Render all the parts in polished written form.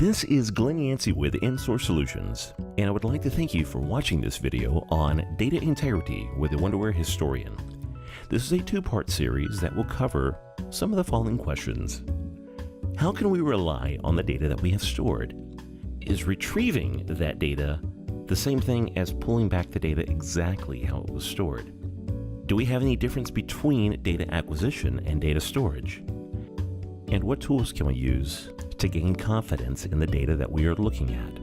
This is Glenn Yancey with InSource Solutions, and I would like to thank you for watching this video on data integrity with the Wonderware Historian. This is a two-part series that will cover some of the following questions. How can we rely on the data that we have stored? Is retrieving that data the same thing as pulling back the data exactly how it was stored? Do we have any difference between data acquisition and data storage? And what tools can we use to gain confidence in the data that we are looking at?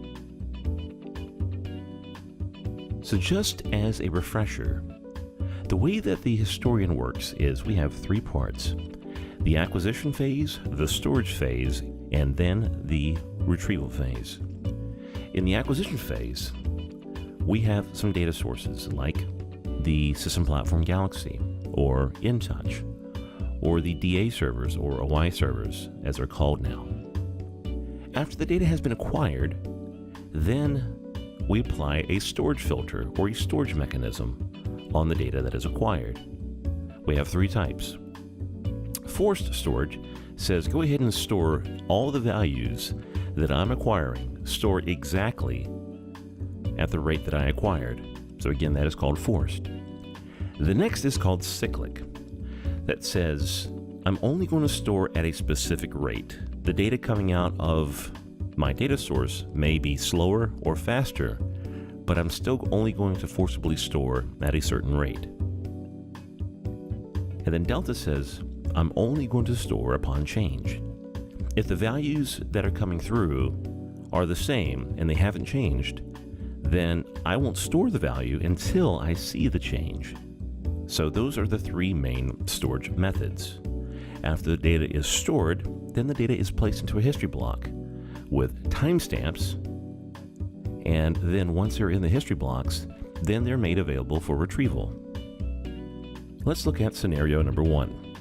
So just as a refresher, the way that the historian works is we have three parts: the acquisition phase, the storage phase, and then the retrieval phase. In the acquisition phase, we have some data sources like the System Platform Galaxy or InTouch, or the DA servers or OI servers as they're called now. After the data has been acquired, then we apply a storage filter or a storage mechanism on the data that is acquired. We have three types. Forced storage says go ahead and store all the values that I'm acquiring, store exactly at the rate that I acquired. So again, that is called forced. The next is called cyclic. That says I'm only going to store at a specific rate. The data coming out of my data source may be slower or faster, but I'm still only going to forcibly store at a certain rate. And then delta says I'm only going to store upon change. If the values that are coming through are the same and they haven't changed, then I won't store the value until I see the change. So those are the three main storage methods. After the data is stored, then the data is placed into a history block with timestamps, and then once they're in the history blocks, then they're made available for retrieval. Let's look at scenario number one.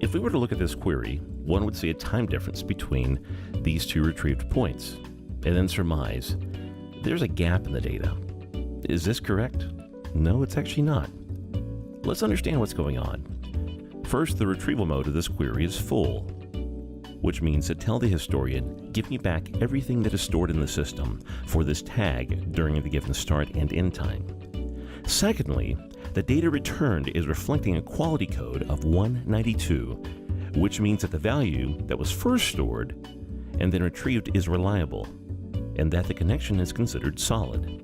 If we were to look at this query, one would see a time difference between these two retrieved points, and then surmise there's a gap in the data. Is this correct? No, it's actually not. Let's understand what's going on. First, the retrieval mode of this query is full, which means to tell the historian, give me back everything that is stored in the system for this tag during the given start and end time. Secondly, the data returned is reflecting a quality code of 192, which means that the value that was first stored and then retrieved is reliable, and that the connection is considered solid.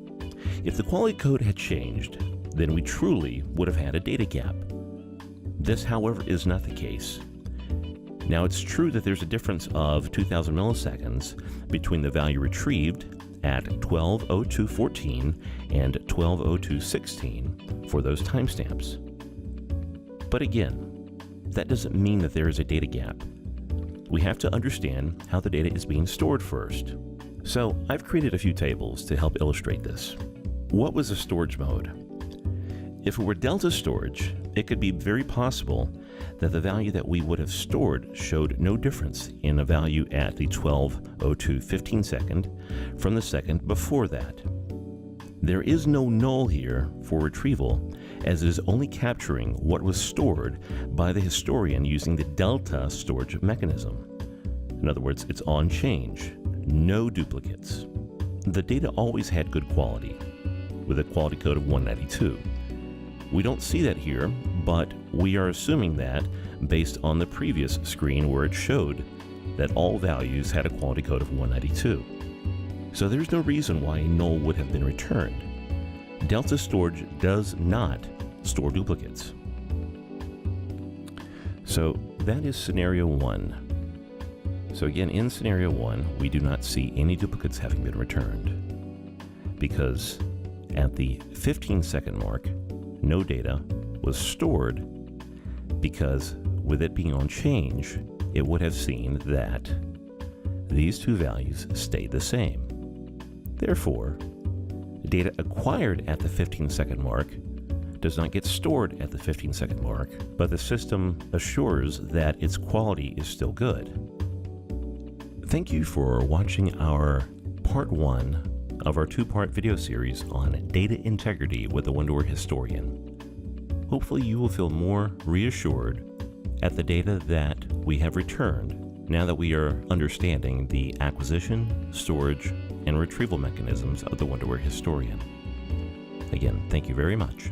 If the quality code had changed, then we truly would have had a data gap. This, however, is not the case. Now, it's true that there's a difference of 2,000 milliseconds between the value retrieved at 12:02:14 and 12:02:16 for those timestamps. But again, that doesn't mean that there is a data gap. We have to understand how the data is being stored first. So I've created a few tables to help illustrate this. What was the storage mode? If it were delta storage, it could be very possible that the value that we would have stored showed no difference in a value at the 12:02:15 second from the second before that. There is no null here for retrieval, as it is only capturing what was stored by the historian using the delta storage mechanism. In other words, it's on change, no duplicates. The data always had good quality, with a quality code of 192. We don't see that here, but we are assuming that based on the previous screen where it showed that all values had a quality code of 192. So there's no reason why a null would have been returned. Delta storage does not store duplicates. So that is scenario one. So again, in scenario one, we do not see any duplicates having been returned, because at the 15-second mark, no data was stored, because with it being on change, it would have seen that these two values stayed the same. Therefore, data acquired at the 15-second mark does not get stored at the 15-second mark, but the system assures that its quality is still good. Thank you for watching our part one of our two-part video series on data integrity with the Wonderware Historian. Hopefully you will feel more reassured at the data that we have returned now that we are understanding the acquisition, storage, and retrieval mechanisms of the Wonderware Historian. Again, thank you very much.